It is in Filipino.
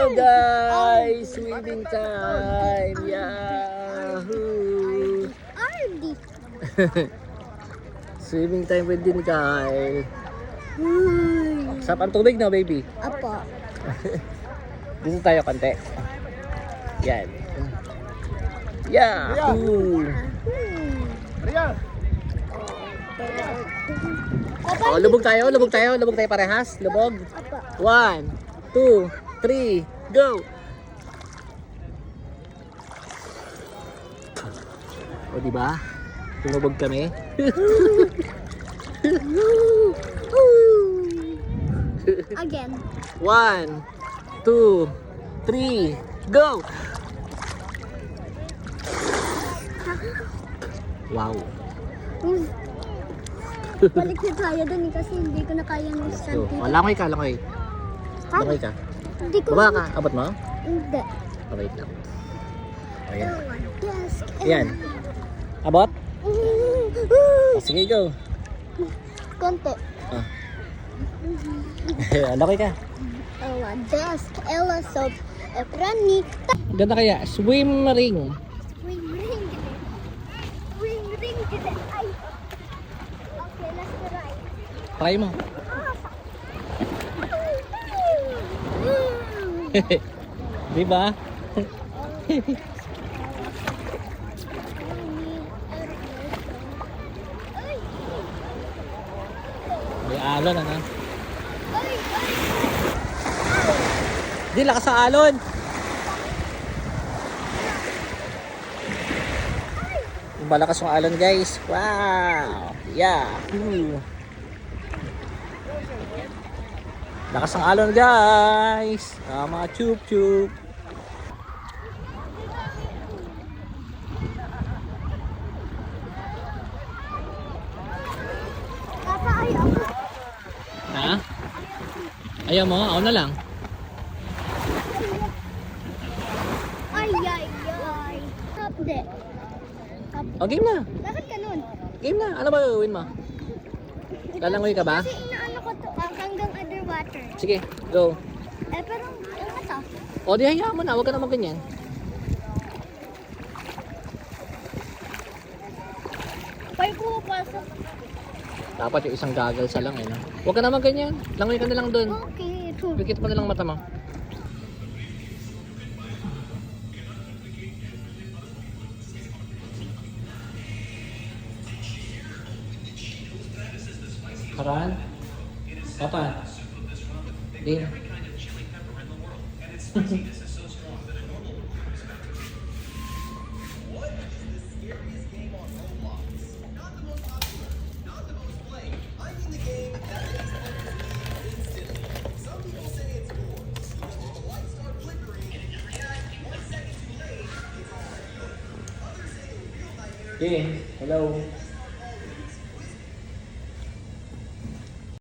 Hello guys! Swimming time! Yahoo! Ardy. Swimming time with din Kyle. Sarap ang tubig na baby. Apo. Dito tayo konti. Yan. Yahoo! Oh, lubog tayo parehas. Lubog. 1, 2, 3, go! O diba? Tumubog kami. Again. 1, 2, 3, go! Wow. Balik na tayo dun kasi hindi ko na kaya ng stand dito. Langoy ka, langoy. Langoy ka. Hindi ko. Baba ka, abot mo? Hindi. Okay lang. Ayan. Desk. Ayan. Abot? Sige, go. Konti. Langoy ka. Desk. Ella soap. Epranik. Ganda kaya, swim ring. Ring ring. Ring ring. Ay. Okay, let's try. Try mo. Diba? May alon ano? Di lakas sa alon. Malakas yung alon guys. Wow. Yeah. Lakas ang alon guys. Mga chup chup. Papa, ayaw ko. Ha? Ayaw mo? Ako na lang. Ay, ay, ay. Stop de. O game na. Bakit ganun? Game na. Ano ba gawin mo? Lalangoy ka ba? Kasi inaano ko to hanggang underwater. Sige, go. Pero ano to? O di hayaan mo na. Huwag ka naman ganyan. Pwede ko pasok. Dapat yung isang gagawin sa lang eh. No? Huwag ka naman ganyan. Langoy ka na lang dun. Okay. Pikit mo na lang mata mo. Karan? Papa? Din? Din? Hello?